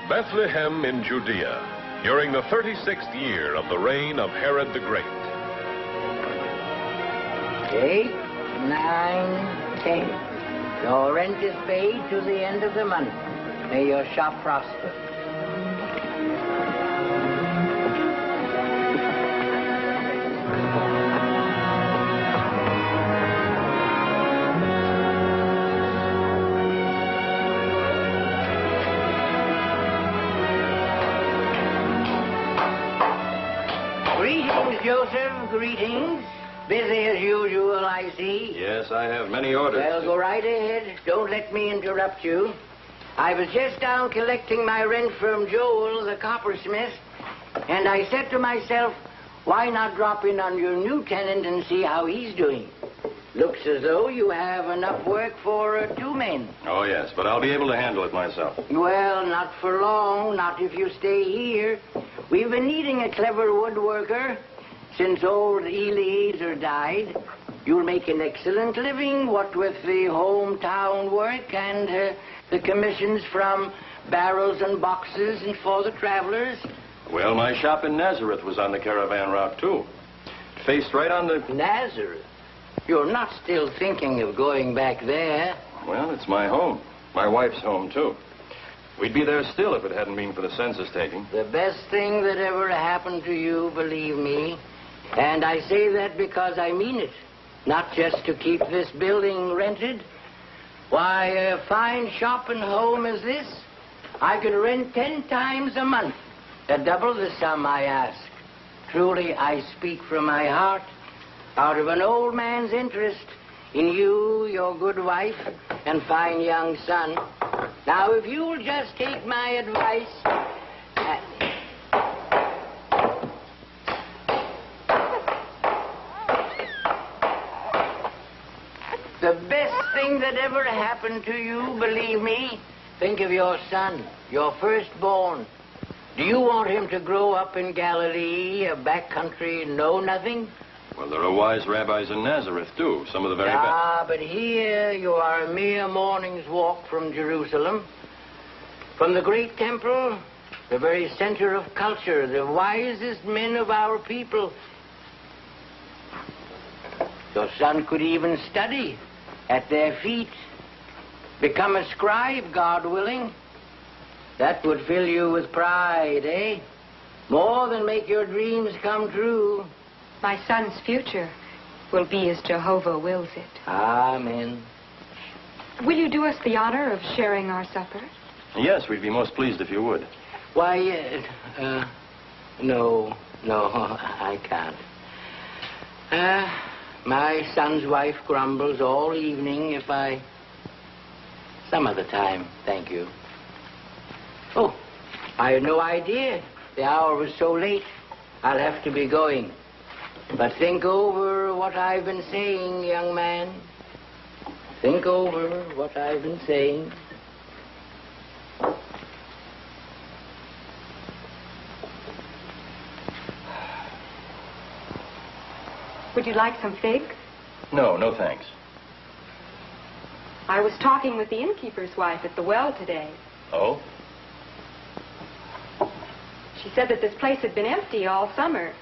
Bethlehem in Judea, during the 36th year of the reign of Herod the Great. 8, 9, 10. Your rent is paid to the end of the month. May your shop prosper. Greetings, Joseph. Greetings. Busy as usual, I see. Yes, I have many orders. Well, go right ahead. Don't let me interrupt you. I was just down collecting my rent from Joel, the coppersmith, and I said to myself, why not drop in on your new tenant and see how he's doing? Looks as though you have enough work for 2 men. Oh, yes, but I'll be able to handle it myself. Well, not for long, not if you stay here. We've been needing a clever woodworker since old Eliezer died. You'll make an excellent living, what with the hometown work and the commissions from barrels and boxes and for the travelers. Well, my shop in Nazareth was on the caravan route, too. It faced right on the... Nazareth? You're not still thinking of going back there? Well, it's my home. My wife's home, too. We'd be there still if it hadn't been for the census taking. The best thing that ever happened to you, believe me. And I say that because I mean it. Not just to keep this building rented. Why, a fine shop and home as this, I could rent 10 times a month. Double the sum I ask. Truly, I speak from my heart, out of an old man's interest in you, your good wife, and fine young son. Now, if you'll just take my advice... The best thing that ever happened to you, believe me, think of your son, your firstborn. Do you want him to grow up in Galilee, a back country, know nothing? Well, there are wise rabbis in Nazareth, too. Some of the very best. Ah, but here you are a mere morning's walk from Jerusalem. From the great temple, the very center of culture, the wisest men of our people. Your son could even study at their feet. Become a scribe, God willing. That would fill you with pride, eh? More than make your dreams come true. My son's future will be as Jehovah wills it. Amen. Will you do us the honor of sharing our supper? Yes, we'd be most pleased if you would. Why, no, I can't. My son's wife grumbles all evening if I... Some other time, thank you. Oh, I had no idea. The hour was so late. I'll have to be going. But think over what I've been saying, young man. Think over what I've been saying. Would you like some figs? No, no thanks. I was talking with the innkeeper's wife at the well today. Oh? She said that this place had been empty all summer,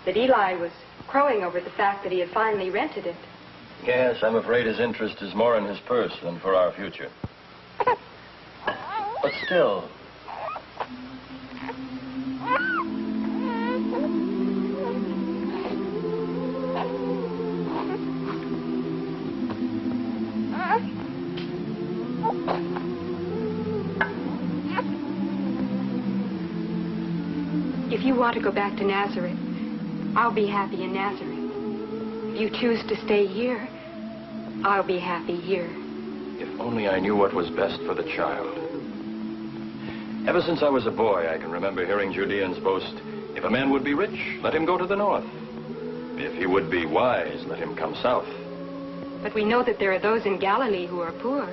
that Eli was crowing over the fact that he had finally rented it. Yes, I'm afraid his interest is more in his purse than for our future. But still... If you want to go back to Nazareth, I'll be happy in Nazareth. If you choose to stay here, I'll be happy here. If only I knew what was best for the child. Ever since I was a boy, I can remember hearing Judeans boast, if a man would be rich, let him go to the north. If he would be wise, let him come south. But we know that there are those in Galilee who are poor,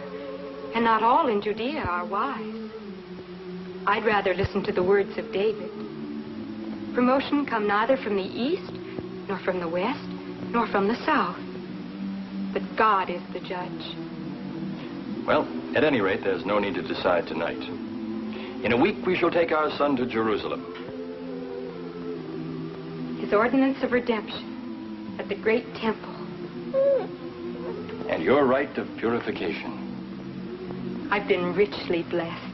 and not all in Judea are wise. I'd rather listen to the words of David. Promotion come neither from the east, nor from the west, nor from the south. But God is the judge. Well, at any rate, there's no need to decide tonight. In a week, we shall take our son to Jerusalem. His ordinance of redemption at the great temple. And your rite of purification. I've been richly blessed.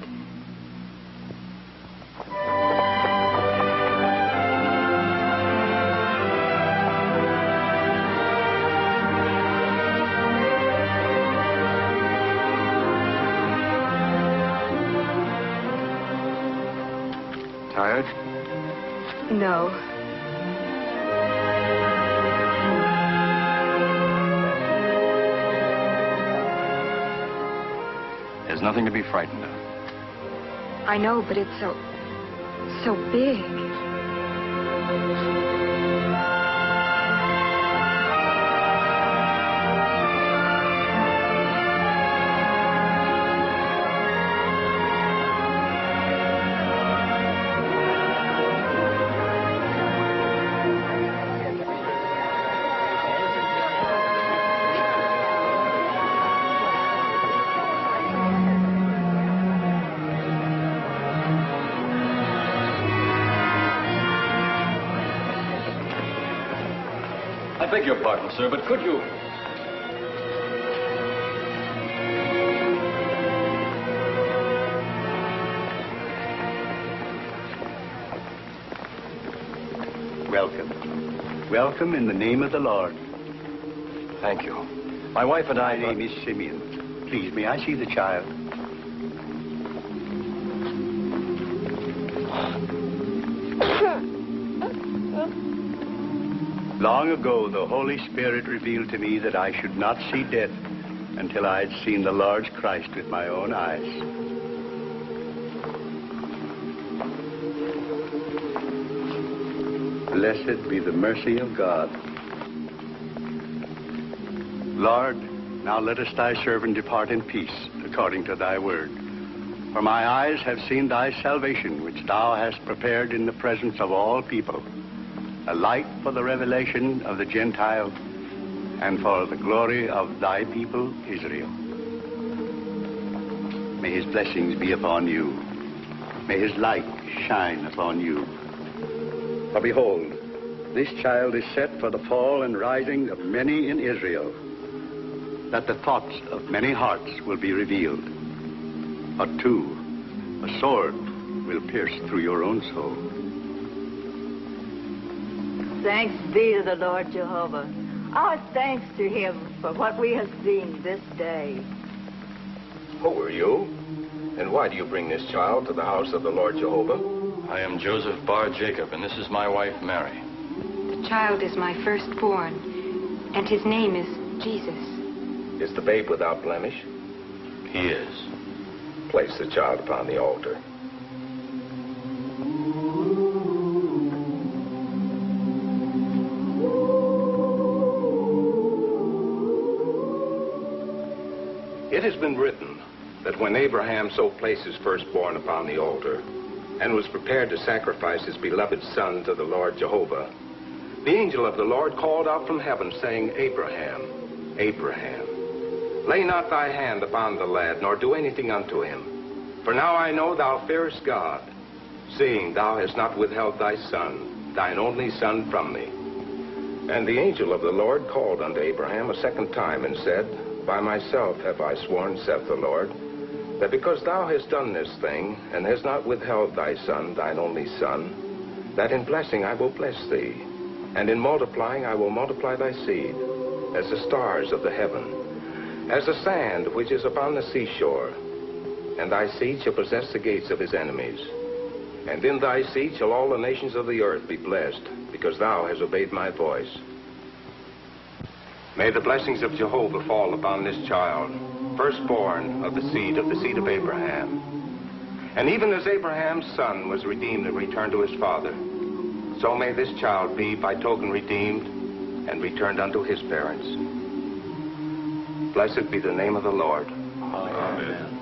Tired? No. There's nothing to be frightened of. I know, but it's so big. I beg your pardon, sir, but could you... Welcome. Welcome in the name of the Lord. Thank you. My wife and I... My name is Simeon. Please, may I see the child? Long ago, the Holy Spirit revealed to me that I should not see death until I had seen the Lord's Christ with my own eyes. Blessed be the mercy of God. Lord, now lettest thy servant depart in peace, according to thy word. For my eyes have seen thy salvation, which thou hast prepared in the presence of all people, a light for the revelation of the Gentiles, and for the glory of thy people, Israel. May his blessings be upon you. May his light shine upon you. For behold, this child is set for the fall and rising of many in Israel, that the thoughts of many hearts will be revealed. But too, a sword will pierce through your own soul. Thanks be to the Lord Jehovah. Our thanks to him for what we have seen this day. Who are you? And why do you bring this child to the house of the Lord Jehovah? I am Joseph Bar Jacob, and this is my wife, Mary. The child is my firstborn, and his name is Jesus. Is the babe without blemish? He is. Place the child upon the altar. It has been written that when Abraham so placed his firstborn upon the altar and was prepared to sacrifice his beloved son to the Lord Jehovah, the angel of the Lord called out from heaven, saying, Abraham, Abraham, lay not thy hand upon the lad, nor do anything unto him. For now I know thou fearest God, seeing thou hast not withheld thy son, thine only son, from me. And the angel of the Lord called unto Abraham a second time and said, By myself have I sworn, saith the Lord, that because thou hast done this thing, and hast not withheld thy son, thine only son, that in blessing I will bless thee, and in multiplying I will multiply thy seed, as the stars of the heaven, as the sand which is upon the seashore. And thy seed shall possess the gates of his enemies. And in thy seed shall all the nations of the earth be blessed, because thou hast obeyed my voice. May the blessings of Jehovah fall upon this child, firstborn of the seed of Abraham. And even as Abraham's son was redeemed and returned to his father, so may this child be by token redeemed and returned unto his parents. Blessed be the name of the Lord. Amen.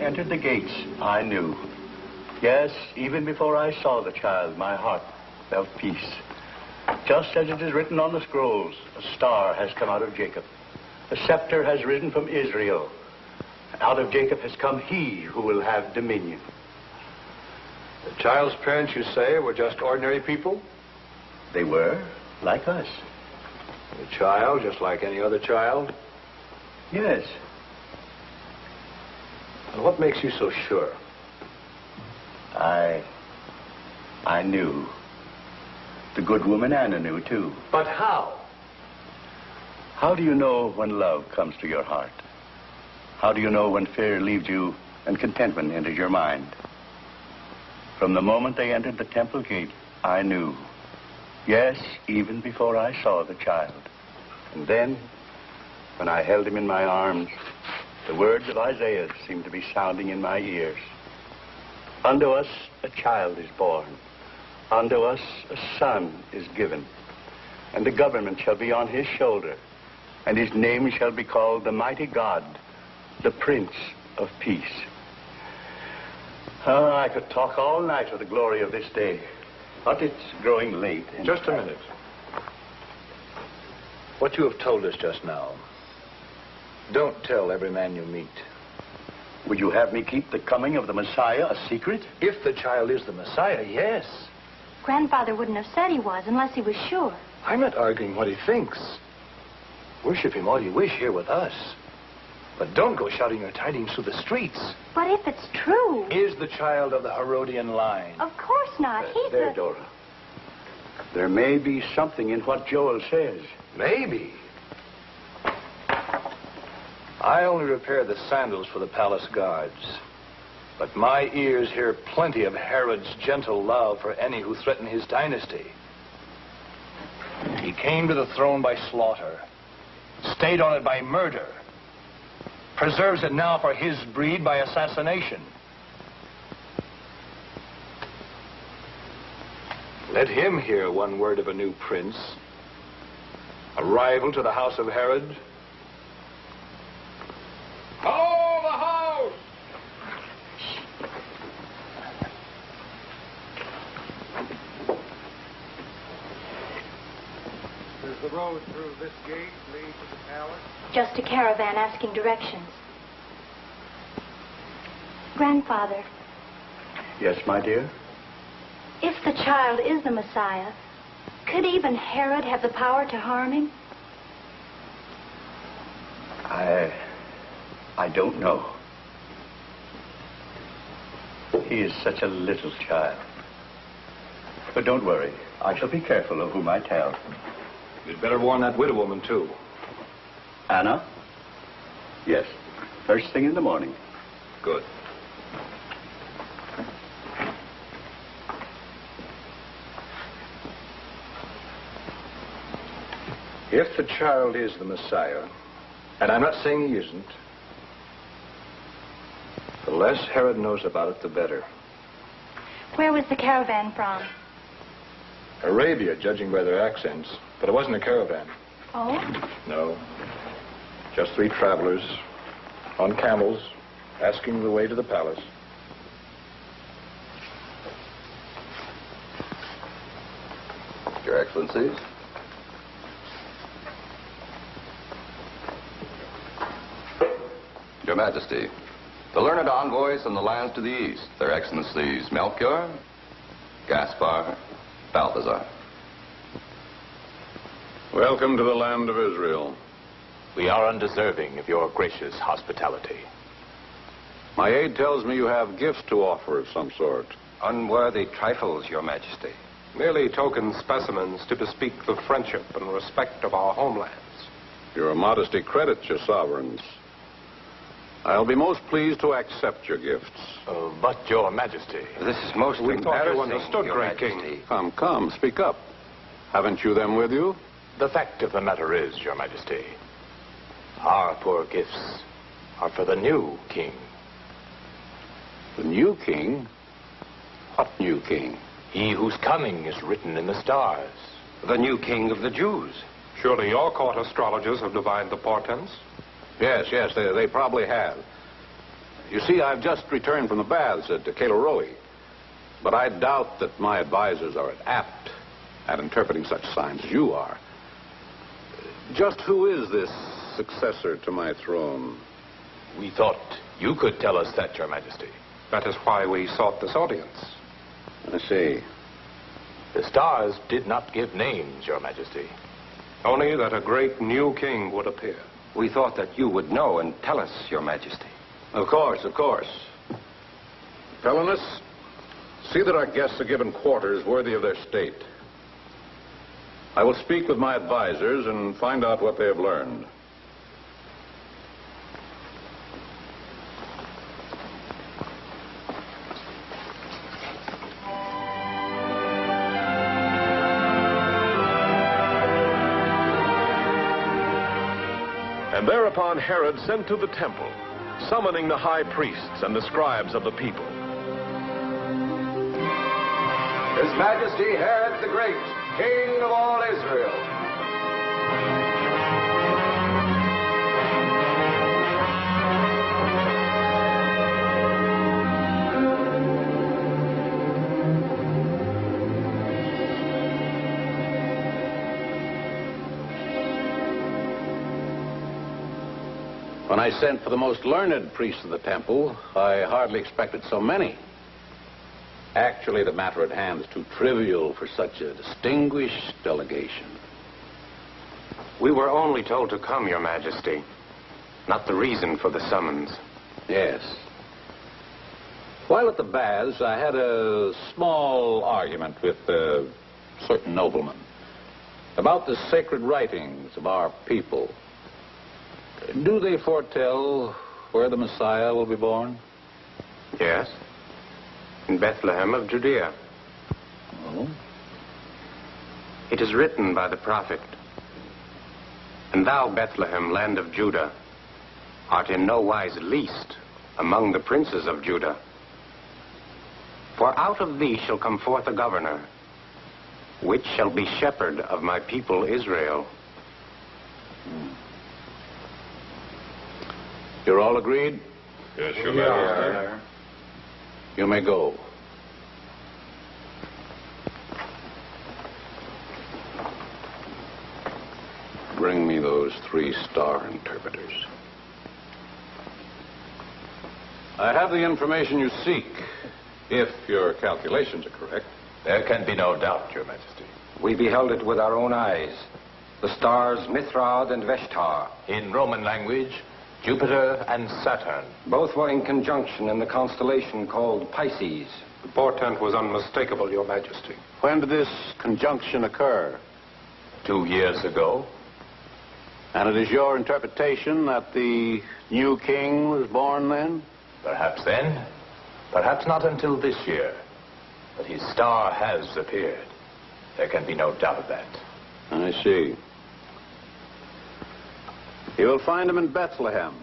entered the gates, I knew. Yes, even before I saw the child, my heart felt peace. Just as it is written on the scrolls, a star has come out of Jacob. A scepter has risen from Israel. And out of Jacob has come he who will have dominion. The child's parents, you say, were just ordinary people? They were, like us. The child, just like any other child? Yes. And what makes you so sure? I knew. The good woman Anna knew, too. But how? How do you know when love comes to your heart? How do you know when fear leaves you and contentment enters your mind? From the moment they entered the temple gate, I knew. Yes, even before I saw the child. And then, when I held him in my arms, the words of Isaiah seemed to be sounding in my ears. Unto us a child is born. Unto us a son is given. And the government shall be on his shoulder. And his name shall be called the Mighty God, the Prince of Peace. Oh, I could talk all night of the glory of this day. But it's growing late. Just a minute. What you have told us just now, don't tell every man you meet. Would you have me keep the coming of the Messiah a secret? If the child is the Messiah, yes. Grandfather wouldn't have said he was unless he was sure. I'm not arguing what he thinks. Worship him all you wish here with us. But don't go shouting your tidings through the streets. But if it's true... Is the child of the Herodian line? Of course not. He's There, Dora. There may be something in what Joel says. Maybe. I only repair the sandals for the palace guards. But my ears hear plenty of Herod's gentle love for any who threaten his dynasty. He came to the throne by slaughter, stayed on it by murder, preserves it now for his breed by assassination. Let him hear one word of a new prince, a rival to the house of Herod. Ho, the house! Does the road through this gate lead to the palace? just a caravan asking directions. Grandfather, Yes, my dear? if the child is the Messiah, could even Herod have the power to harm him? I don't know. He is such a little child. But don't worry. I shall be careful of whom I tell. You'd better warn that widow woman, too. Anna? Yes. First thing in the morning. Good. If the child is the Messiah, and I'm not saying he isn't, the less Herod knows about it, the better. Where was the caravan from? Arabia, judging by their accents. But it wasn't a caravan. Oh? No. Just 3 travelers on camels asking the way to the palace. Your Excellencies. Your Majesty, the learned envoys from the lands to the east, Their Excellencies Melchior, Gaspar, Balthazar. Welcome to the land of Israel. We are undeserving of your gracious hospitality. My aide tells me you have gifts to offer of some sort. Unworthy trifles, Your Majesty. Merely token specimens to bespeak the friendship and respect of our homelands. Your modesty credits your sovereigns. I'll be most pleased to accept your gifts. But, Your Majesty... This is most We thought you embarrassing, understood, Your Great Majesty. King. Come, speak up. Haven't you them with you? The fact of the matter is, Your Majesty, our poor gifts are for the new king. The new king? What new king? He whose coming is written in the stars. The new king of the Jews. Surely your court astrologers have divined the portents? Yes, they probably have. You see, I've just returned from the baths at Coyle, but I doubt that my advisors are apt at interpreting such signs as you are. Just who is this successor to my throne? We thought you could tell us that, Your Majesty. That is why we sought this audience. I see. The stars did not give names, Your Majesty. Only that a great new king would appear. We thought that you would know and tell us, Your Majesty. Of course, of course. Felonious, see that our guests are given quarters worthy of their state. I will speak with my advisors and find out what they have learned. And thereupon Herod sent to the temple, summoning the high priests and the scribes of the people. His Majesty Herod the Great, King of all Israel. When I sent for the most learned priests of the temple, I hardly expected so many. Actually, the matter at hand is too trivial for such a distinguished delegation. We were only told to come, Your Majesty, not the reason for the summons. Yes. While at the baths, I had a small argument with a certain nobleman about the sacred writings of our people. Do they foretell where the Messiah will be born? Yes. In Bethlehem of Judea. Oh? It is written by the prophet, "And thou, Bethlehem, land of Judah, art in no wise least among the princes of Judah. For out of thee shall come forth a governor, which shall be shepherd of my people Israel." You're all agreed? Yes, Your Majesty. You may go. Bring me those 3-star interpreters. I have the information you seek, if your calculations are correct. There can be no doubt, Your Majesty. We beheld it with our own eyes. The stars Mithrad and Veshtar. In Roman language, Jupiter and Saturn. Both were in conjunction in the constellation called Pisces. The portent was unmistakable, Your Majesty. When did this conjunction occur? 2 years ago. And it is your interpretation that the new king was born then? Perhaps then, perhaps not until this year. But his star has appeared. There can be no doubt of that. I see. You will find him in Bethlehem.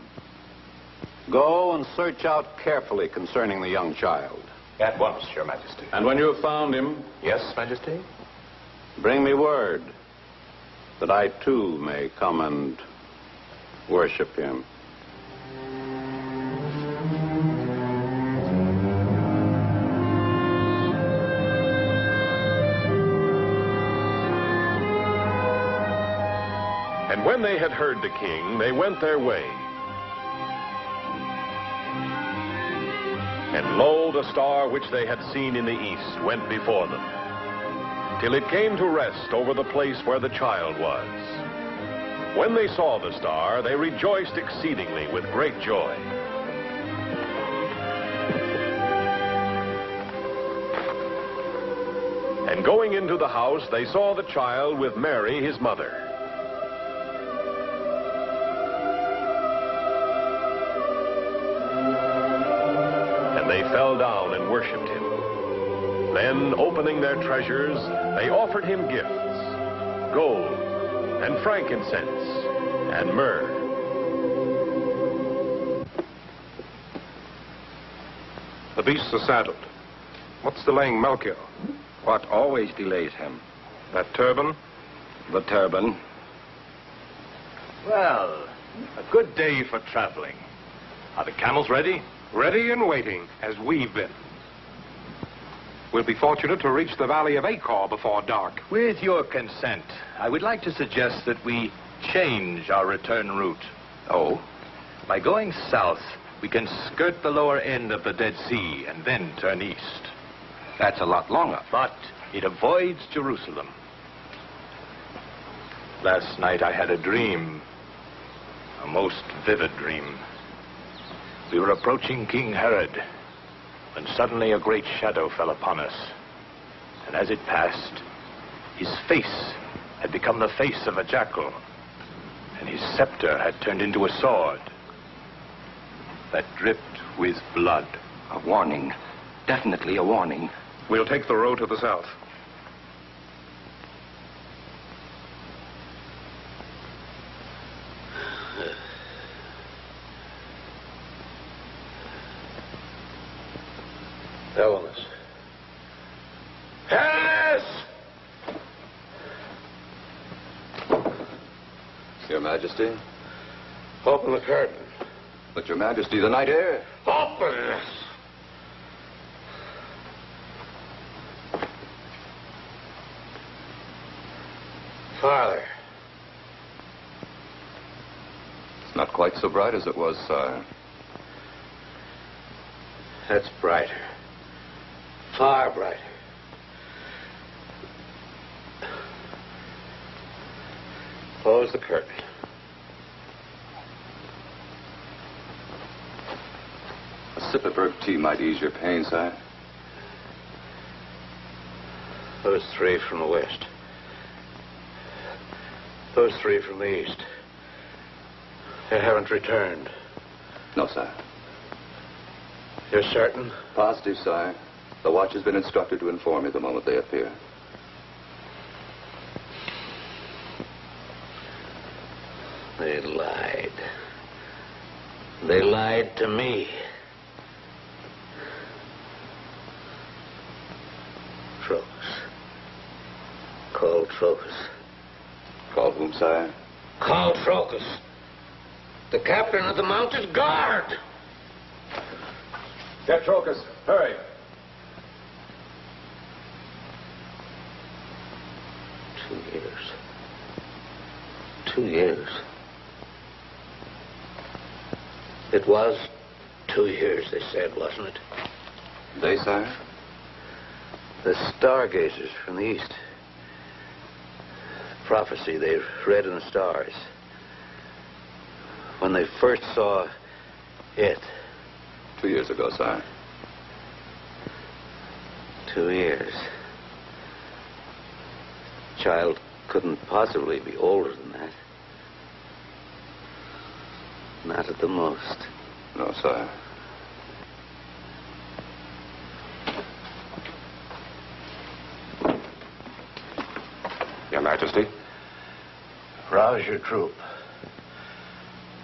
Go and search out carefully concerning the young child. At once, Your Majesty. And when you have found him... Yes, Majesty? Bring me word that I, too, may come and worship him. And when they had heard the king, they went their way. And lo, the star which they had seen in the east went before them, till it came to rest over the place where the child was. When they saw the star, they rejoiced exceedingly with great joy. And going into the house, they saw the child with Mary, his mother. They fell down and worshipped him. Then, opening their treasures, they offered him gifts, gold and frankincense and myrrh. The beasts are saddled. What's delaying Melchior? What always delays him? That turban? The turban. Well, a good day for traveling. Are the camels ready? Ready and waiting, as we've been. We'll be fortunate to reach the valley of Acor before dark. With your consent, I would like to suggest that we change our return route. Oh? By going south, we can skirt the lower end of the Dead Sea and then turn east. That's a lot longer. But it avoids Jerusalem. Last night I had a dream. A most vivid dream. We were approaching King Herod, when suddenly a great shadow fell upon us. And as it passed, his face had become the face of a jackal, and his scepter had turned into a sword that dripped with blood. A warning. Definitely a warning. We'll take the road to the south. Hellenus. Hellenus! Your Majesty? Open the curtain. But, Your Majesty, the night air. Open it! Farther. It's not quite so bright as it was, sire. That's brighter. Far brighter. Close the curtain. A sip of herb tea might ease your pain, sire. Those three from the west. Those three from the east. They haven't returned. No, sire. You're certain? Positive, sire. The watch has been instructed to inform me the moment they appear. They lied. They lied to me. Trocus. Call Trocus. Call whom, sire? Call Trocus. The captain of the mounted guard. Get Trocus. Hurry. Two years. It was 2 years, they said, wasn't it? They, sire? The stargazers from the east. Prophecy they've read in the stars. When they first saw it. 2 years ago, sire. 2 years. Child couldn't possibly be older than that. Not at the most. No, sire. Your Majesty? Rouse your troop.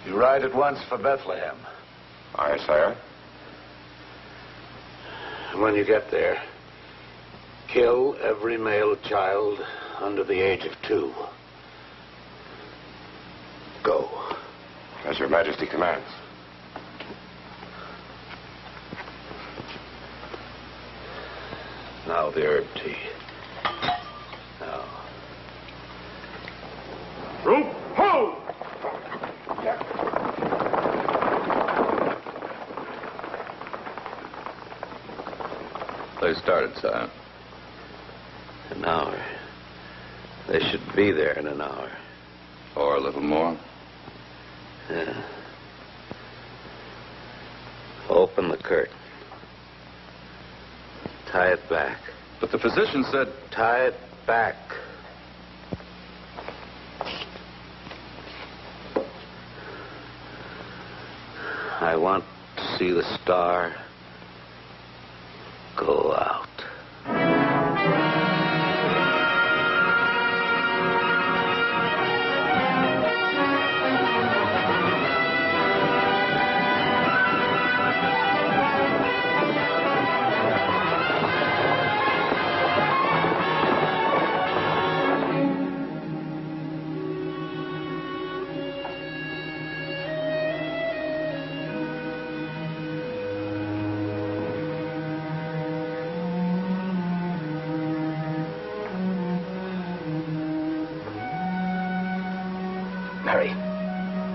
You ride at once for Bethlehem. Aye, sire. When you get there, kill every male child under the age of 2. Go. As Your Majesty commands. Now the herb tea. Now. Rope, ho! They started, sire. An hour. They should be there in an hour. Or a little more. Yeah. Open the curtain. Tie it back. But the physician said... Tie it back. I want to see the star go out.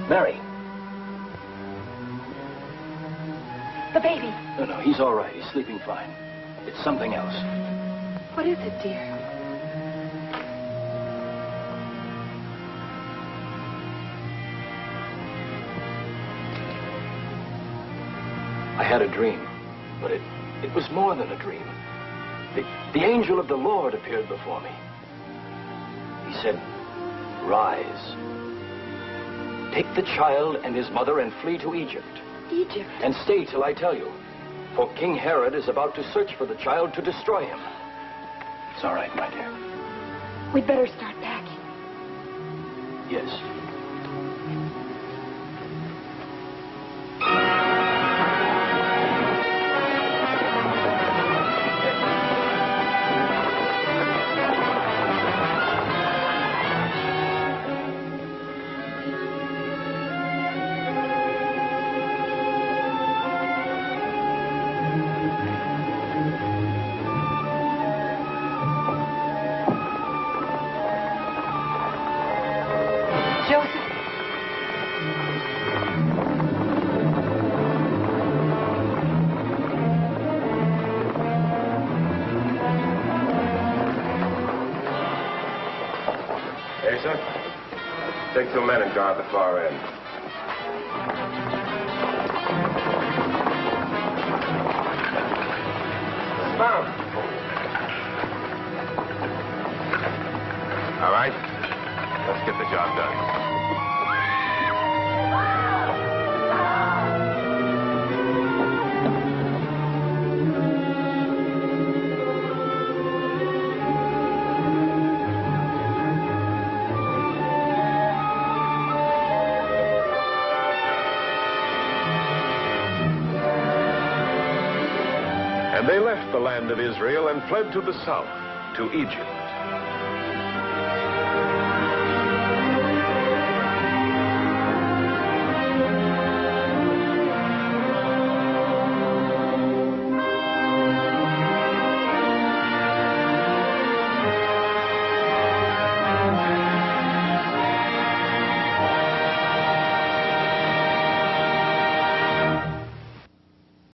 Mary. The baby. No, he's all right. He's sleeping fine. It's something else. What is it, dear? I had a dream, but it was more than a dream. The angel of the Lord appeared before me. He said, "Rise. Take the child and his mother and flee to Egypt. Egypt? And stay till I tell you. For King Herod is about to search for the child to destroy him." It's all right, my dear. We'd better start packing. Yes. Take 2 men and guard the far end. Mount. All right. Let's get the job done. And they left the land of Israel and fled to the south, to Egypt.